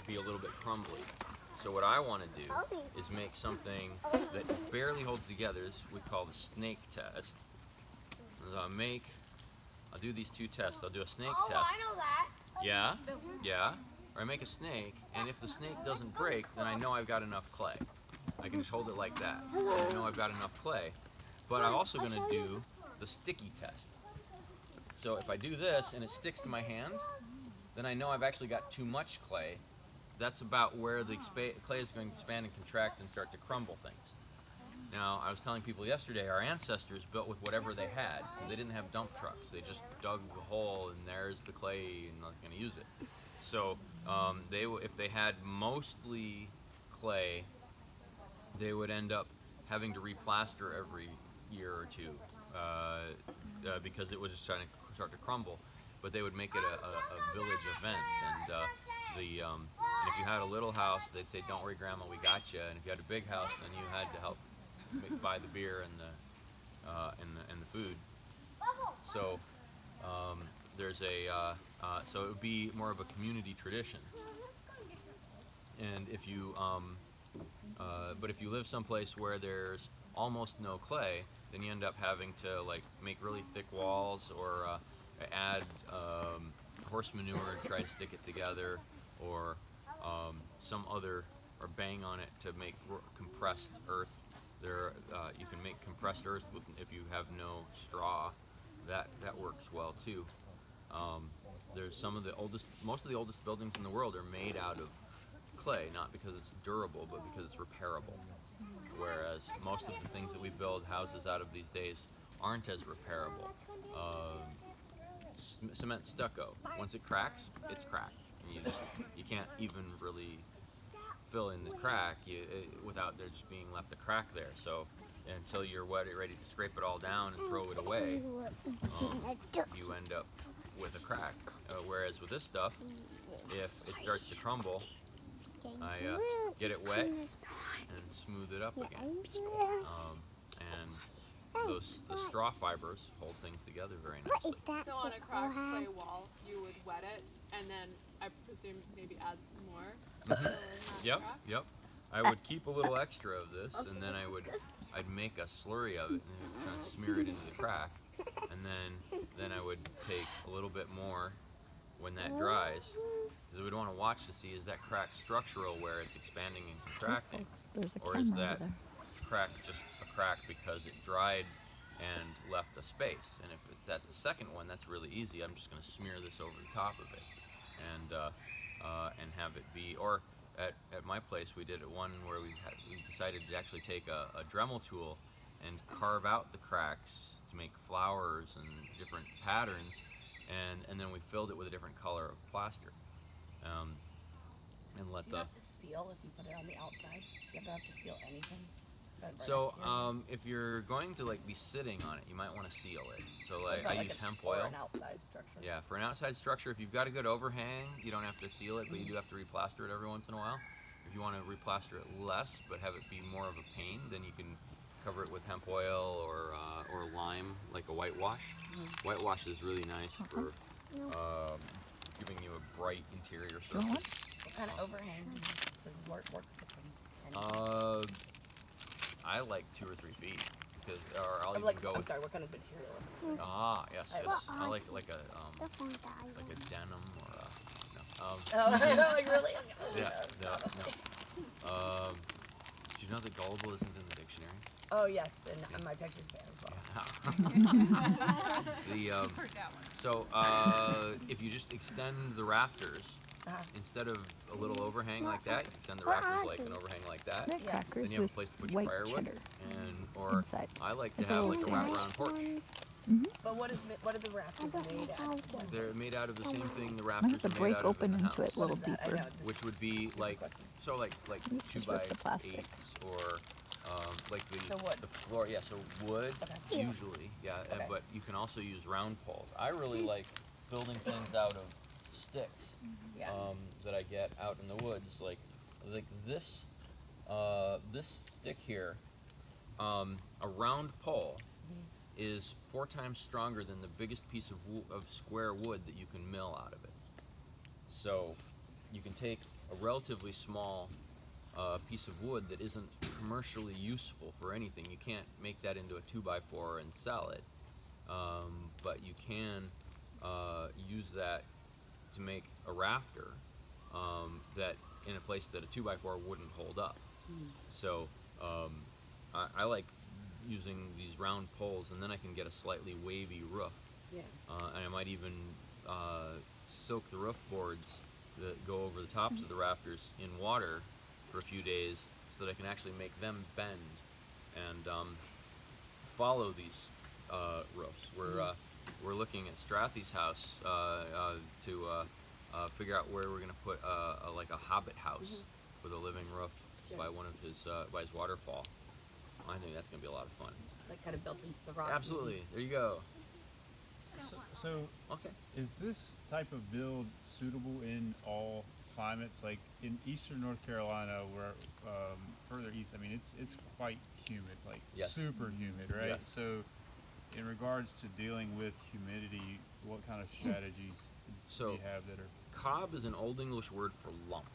be a little bit crumbly. So what I want to do is make something that barely holds together. This we call the snake test. So I'll do these two tests. I'll do a snake test. I know that. Yeah, yeah. Or I make a snake, and if the snake doesn't break, then I know I've got enough clay. I can just hold it like that. I know I've got enough clay. But I'm also going to do the sticky test. So if I do this and it sticks to my hand, then I know I've actually got too much clay. That's about where the clay is going to expand and contract and start to crumble things. Now, I was telling people yesterday, our ancestors built with whatever they had. They didn't have dump trucks. They just dug the hole and there's the clay and I was going to use it. So if they had mostly clay, they would end up having to replaster every year or two because it was just trying to start to crumble. But they would make it a village event, and if you had a little house, they'd say, "Don't worry, Grandma, we got you." And if you had a big house, then you had to help buy the beer and the food. So there's so it would be more of a community tradition. And if you but if you live someplace where there's almost no clay, then you end up having to like make really thick walls or add horse manure to try to stick it together, or or bang on it to make compressed earth. You can make compressed earth if you have no straw. That works well too. There's most of the oldest buildings in the world are made out of clay, not because it's durable, but because it's repairable. Whereas most of the things that we build houses out of these days aren't as repairable. Cement stucco, once it cracks, it's cracked, and you can't even really fill in the crack without there just being left a crack there. So until you're ready to scrape it all down and throw it away, you end up with a crack. Whereas with this stuff, if it starts to crumble, I get it wet and smooth it up again. And the straw fibers hold things together very nicely. So on a cracked clay wall, you would wet it and then I presume maybe add some more. Yep. I would keep a little extra of this, and then I'd make a slurry of it and kind of smear it into the crack, and then I would take a little bit more when that dries, because we'd want to watch to see, is that crack structural where it's expanding and contracting, or is that crack just a crack because it dried and left a space? And if that's the second one, that's really easy. I'm just going to smear this over the top of it and have it be, or at my place we did it one where we decided to actually take a Dremel tool and carve out the cracks to make flowers and different patterns, and then we filled it with a different color of plaster. And let you have to seal if you put it on the outside? You ever have to seal anything? So if you're going to like be sitting on it, you might want to seal it. So I use hemp oil. For an outside structure. Yeah, for an outside structure, if you've got a good overhang, you don't have to seal it, but you do have to replaster it every once in a while. If you want to replaster it less, but have it be more of a pain, then you can cover it with hemp oil or lime, like a whitewash. Whitewash is really nice for giving you a bright interior surface. What kind of overhang does works with? I like 2 or 3 feet, or I'll even go with. I'm sorry, what kind of material? Yes. I like a denim or a Like really? No. Do you know that gullible isn't in the dictionary? Oh yes, and my picture's there as well. So if you just extend the rafters. Instead of a little overhang like that, you extend the rafters like an overhang like that. Then you have a place to put your firewood, or inside. I like to have like a wraparound porch. But what are the rafters made out of? They're made out of the same thing the rafters are made out of in the house. Into it a little deeper. Which would be like 2x8s or like the floor. Yeah, so wood usually. But you can also use round poles. I really like building things out of sticks that I get out in the woods, like this stick here. A round pole is 4 times stronger than the biggest piece of square wood that you can mill out of it. So you can take a relatively small piece of wood that isn't commercially useful for anything. You can't make that into a 2x4 and sell it, but you can use that to make a rafter that in a place that a 2x4 wouldn't hold up. So I like using these round poles, and then I can get a slightly wavy roof. Yeah. And I might even soak the roof boards that go over the tops of the rafters in water for a few days so that I can actually make them bend and follow these roofs. We're looking at Strathy's house to figure out where we're going to put like a hobbit house with a living roof Sure. by one of his waterfall. I think that's going to be a lot of fun. Like kind of built into the rock. Absolutely. There you go. So Okay. is this type of build suitable in all climates? Like in eastern North Carolina, where further east, I mean, it's quite humid, like Yes. super humid, right? Yes. So, in regards to dealing with humidity, what kind of strategies do So- you have that are? Cob is an Old English word for lump,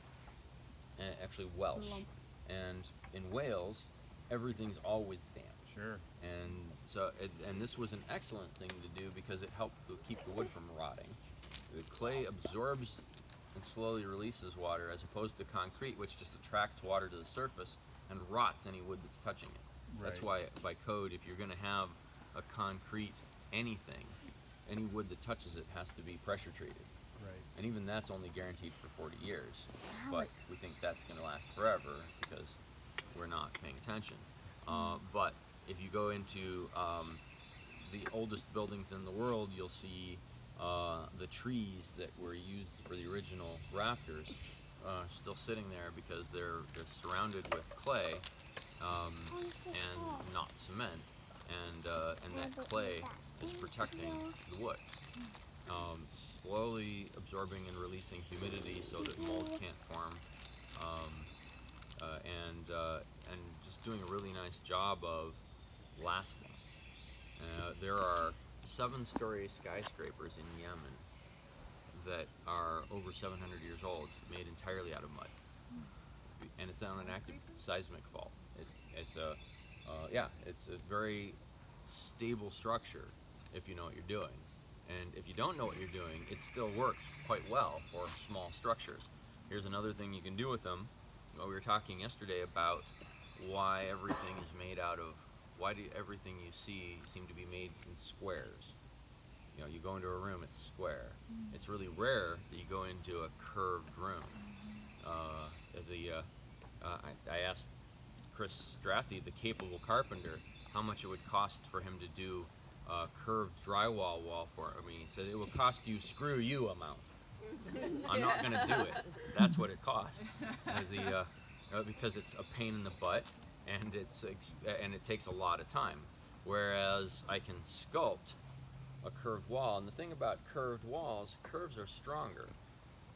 actually Welsh. Lump. And in Wales, everything's always damp. Sure. And so, and this was an excellent thing to do because it helped to keep the wood from rotting. The clay absorbs and slowly releases water, as opposed to concrete, which just attracts water to the surface and rots any wood that's touching it. That's why, Right. by code, if you're going to have a concrete anything, any wood that touches it has to be pressure treated. Right. And even that's only guaranteed for 40 years. But we think that's going to last forever because we're not paying attention. But if you go into the oldest buildings in the world, you'll see the trees that were used for the original rafters still sitting there because they're surrounded with clay and not cement, and that clay is protecting the wood. Slowly absorbing and releasing humidity so that mold can't form, and just doing a really nice job of lasting. There are 7-story skyscrapers in Yemen that are over 700 years old, made entirely out of mud, and it's on an active seismic fault. It's a very stable structure if you know what you're doing. And if you don't know what you're doing, it still works quite well for small structures. Here's another thing you can do with them. Well, we were talking yesterday about why everything is made out of, why do everything you see seem to be made in squares? You know, you go into a room, it's square. It's really rare that you go into a curved room. I asked Chris Strathy, the capable carpenter, how much it would cost for him to do a curved drywall wall for me. He said it will cost you screw you amount. I'm not going to do it. That's what it costs. Because it's a pain in the butt and it takes a lot of time. Whereas I can sculpt a curved wall, and the thing about curved walls, curves are stronger.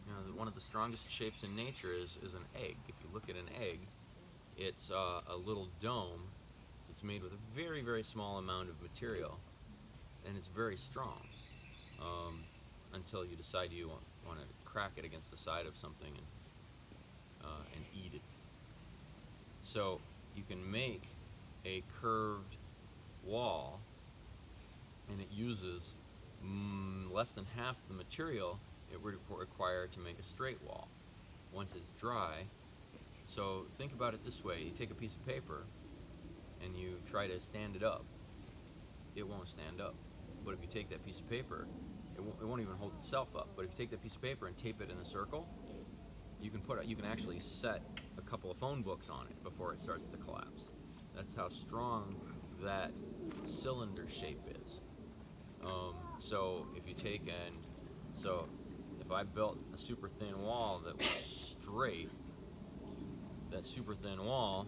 You know, one of the strongest shapes in nature is an egg. If you look at an egg, it's a little dome that's made with a very, very small amount of material, and it's very strong until you decide you want to crack it against the side of something and eat it. So you can make a curved wall, and it uses less than half the material it would require to make a straight wall once it's dry. So think about it this way: you take a piece of paper and you try to stand it up, it won't stand up. But if you take that piece of paper, it won't even hold itself up. But if you take that piece of paper and tape it in a circle, you can actually set a couple of phone books on it before it starts to collapse. That's how strong that cylinder shape is. So if you take if I built a super thin wall that was straight, that super thin wall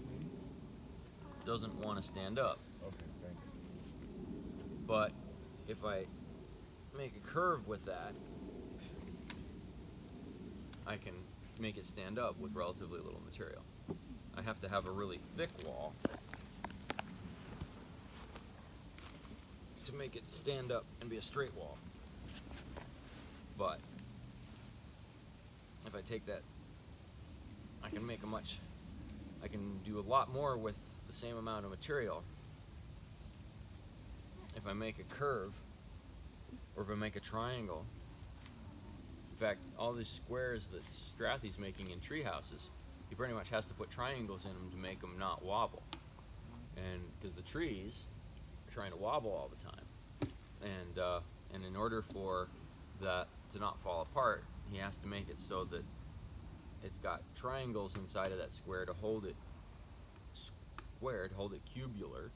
doesn't want to stand up. Okay, thanks. But if I make a curve with that, I can make it stand up with relatively little material. I have to have a really thick wall to make it stand up and be a straight wall. But if I take that I can do a lot more with the same amount of material. If I make a curve, or if I make a triangle. In fact, all these squares that Strathy's making in tree houses, he pretty much has to put triangles in them to make them not wobble. And because the trees are trying to wobble all the time, and in order for that to not fall apart, he has to make it so that it's got triangles inside of that square to hold it squared, hold it cubular,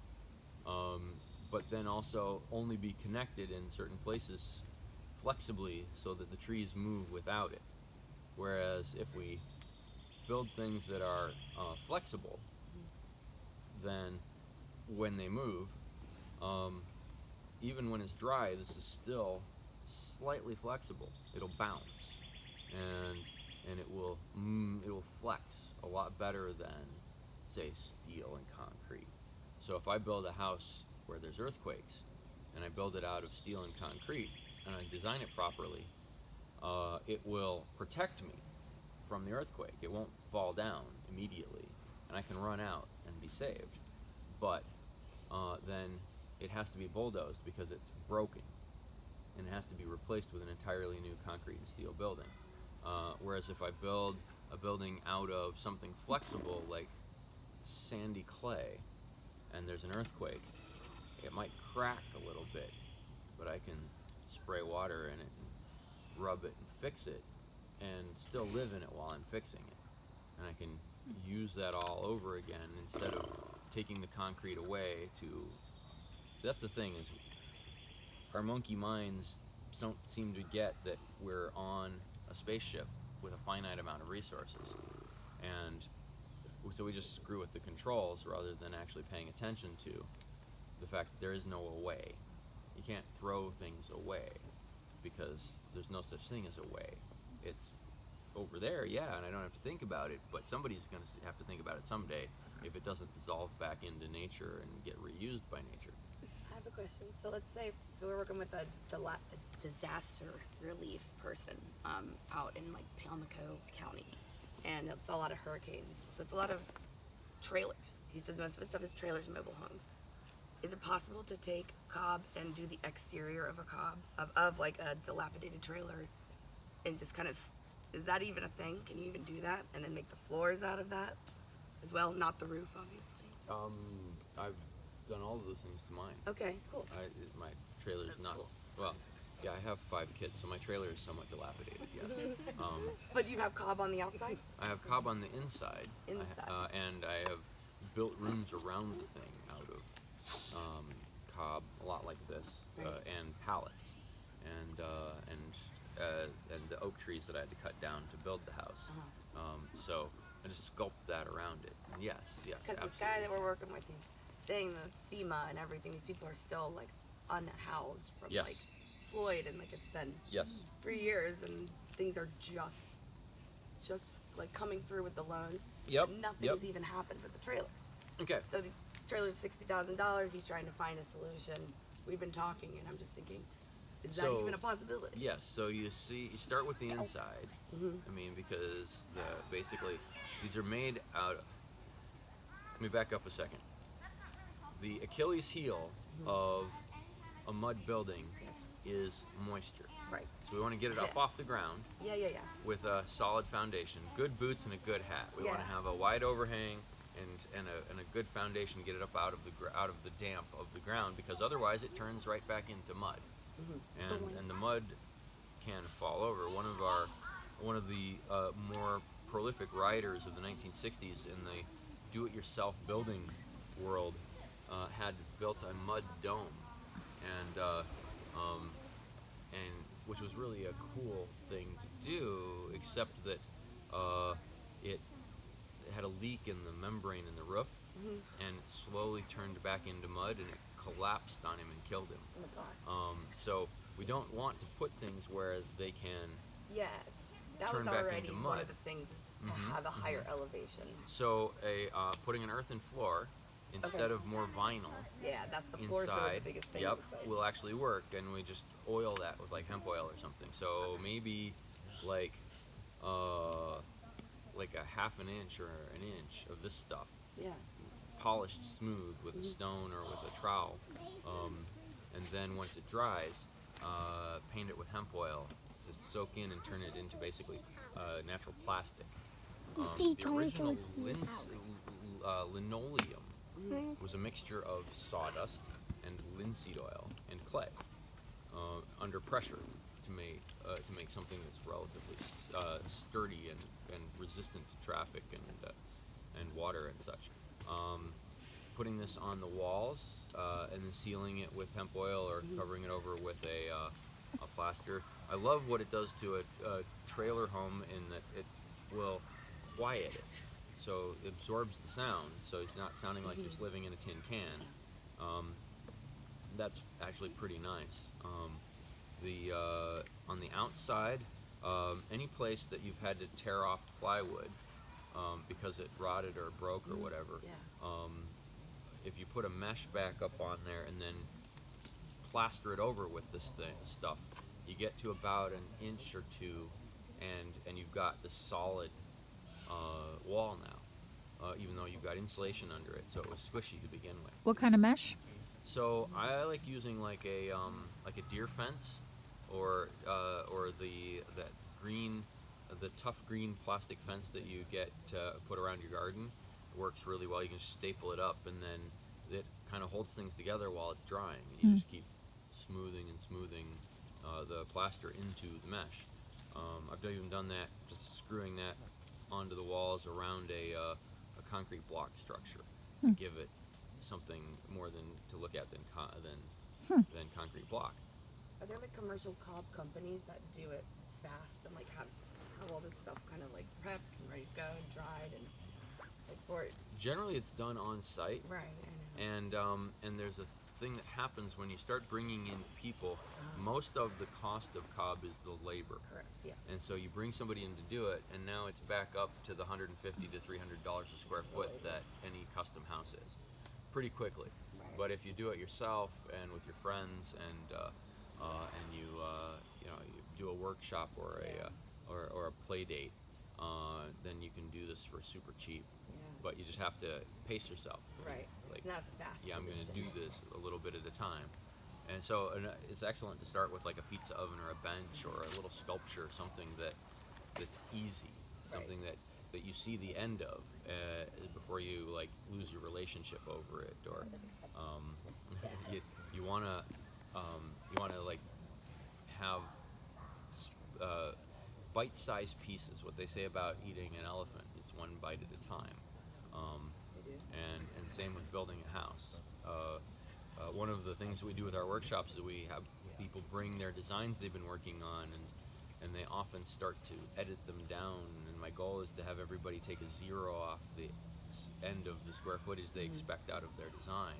but then also only be connected in certain places flexibly so that the trees move without it. Whereas if we build things that are flexible, then when they move, even when it's dry, this is still slightly flexible. It'll bounce, and it will flex a lot better than, say, steel and concrete. So if I build a house where there's earthquakes, and I build it out of steel and concrete, and I design it properly, it will protect me from the earthquake. It won't fall down immediately, and I can run out and be saved. But then it has to be bulldozed because it's broken, and it has to be replaced with an entirely new concrete and steel building. Whereas if I build a building out of something flexible like sandy clay, and there's an earthquake, it might crack a little bit, but I can spray water in it and rub it and fix it, and still live in it while I'm fixing it. And I can use that all over again instead of taking the concrete away to. So that's the thing, is our monkey minds don't seem to get that we're on a spaceship with a finite amount of resources, and so we just screw with the controls rather than actually paying attention to the fact that there is no away. You can't throw things away because there's no such thing as away. It's over there, yeah, and I don't have to think about it, but somebody's going to have to think about it someday if it doesn't dissolve back into nature and get reused by nature. I have a question. So let's say, we're working with a disaster relief person out in like Pamlico County, and it's a lot of hurricanes. So it's a lot of trailers. He said most of his stuff is trailers and mobile homes. Is it possible to take cob and do the exterior of a cob, of like a dilapidated trailer, and just kind of, is that even a thing? Can you even do that? And then make the floors out of that as well? Not the roof, obviously. I've done all of those things to mine. Okay, cool. My trailer's That's not, cool. well, yeah, I have 5 kids, so my trailer is somewhat dilapidated, yes. But do you have cob on the outside? I have cob on the inside. Inside. And I have built rooms around the thing out of cob, a lot like this, Right. and pallets, and the oak trees that I had to cut down to build the house. So I just sculpt that around it. And yes, Because absolutely. this guy that we're working with, he's saying the FEMA and everything, these people are still like unhoused from Yes. like Floyd, and like it's been Yes. 3 years and things are just like coming through with the loans. Yep, And nothing yep. has even happened with the trailers. Okay. So these trailers are $60,000. He's trying to find a solution. We've been talking, and I'm just thinking, is that So, even a possibility? Yes, so you start with the inside. I mean, because basically these are made out of, let me back up a second. The Achilles heel of a mud building is moisture. Right. So we want to get it up Yeah. off the ground Yeah. with a solid foundation, good boots and a good hat. We want to Yeah. have a wide overhang and a good foundation, get it up out of the damp of the ground, because otherwise it turns right back into mud. And the mud can fall over. One of the more prolific writers of the 1960s in the do-it-yourself building world had built a mud dome, and which was really a cool thing to do, except that it had a leak in the membrane in the roof, and it slowly turned back into mud, and it collapsed on him and killed him. Oh my God. So we don't want to put things where they can. Yeah. That Turn was back already into one mud. of the things, is to have a higher elevation. So putting an earthen floor instead of more vinyl Yeah, that's the floors are inside, the biggest thing. yep, on the site. will actually work, and we just oil that with like hemp oil or something. So maybe like like a half an inch or an inch of this stuff, Yeah. polished smooth with a stone or with a trowel, and then once it dries, paint it with hemp oil to soak in and turn it into basically natural plastic. The original linoleum was a mixture of sawdust and linseed oil and clay under pressure to make something that's relatively sturdy and resistant to traffic and water and such. Putting this on the walls and then sealing it with hemp oil or covering it over with a plaster. I love what it does to a trailer home in that it will quiet it, so it absorbs the sound, so it's not sounding like you're just living in a tin can. That's actually pretty nice. On the outside, any place that you've had to tear off plywood because it rotted or broke or whatever, Yeah. if you put a mesh back up on there and then plaster it over with this stuff, you get to about an inch or two, and you've got the solid wall now, even though you've got insulation under it, so it was squishy to begin with. What kind of mesh? So I like using like a deer fence, or that green, the tough green plastic fence that you get put around your garden. It works really well. You can just staple it up, and then it kind of holds things together while it's drying, and you just keep smoothing the plaster into the mesh. I've even done that, just screwing that onto the walls around a concrete block structure to give it something more than to look at than concrete block. Are there like commercial cob companies that do it fast and like have all this stuff kind of like prepped and ready to go and dried and like for it? Generally, it's done on site, Right. I know. and there's a thing that happens when you start bringing in people. Most of the cost of cob is the labor. Correct. Yeah. And so you bring somebody in to do it, and now it's back up to the $150 to $300 a square foot that any custom house is, pretty quickly. Right. But if you do it yourself and with your friends, and you do a workshop or a play date, then you can do this for super cheap. Yeah. But you just have to pace yourself. Right. Like, It's not fast. yeah, I'm going to addition. do this a little bit at a time. And so it's excellent to start with like a pizza oven or a bench or a little sculpture, something that's easy, something that you see the end of before you like lose your relationship over it, or you want to like have bite-sized pieces. What they say about eating an elephant, it's one bite at a time. They do. And same with building a house. One of the things that we do with our workshops is we have people bring their designs they've been working on, and they often start to edit them down. And my goal is to have everybody take a zero off the end of the square footage they expect out of their design,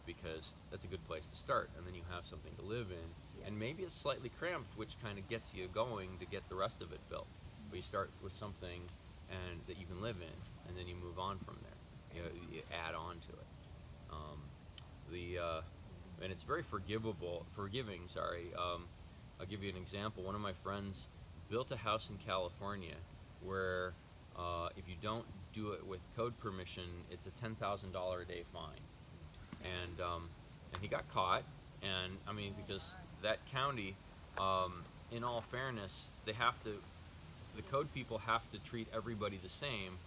because that's a good place to start. And then you have something to live in, and maybe it's slightly cramped, which kind of gets you going to get the rest of it built. But you start with something that you can live in, and then you move on from there. You add on to it. And it's very forgiving. I'll give you an example. One of my friends built a house in California where if you don't do it with code permission, it's a $10,000 a day fine. And he got caught. And I mean, because that county, in all fairness, the code people have to treat everybody the same.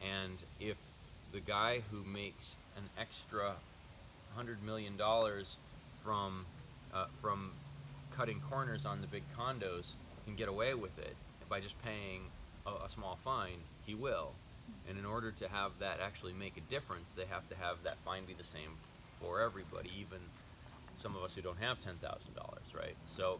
And if the guy who makes an extra $100 million from cutting corners on the big condos can get away with it by just paying a small fine, he will. And in order to have that actually make a difference, they have to have that fine be the same for everybody, even some of us who don't have $10,000, right? So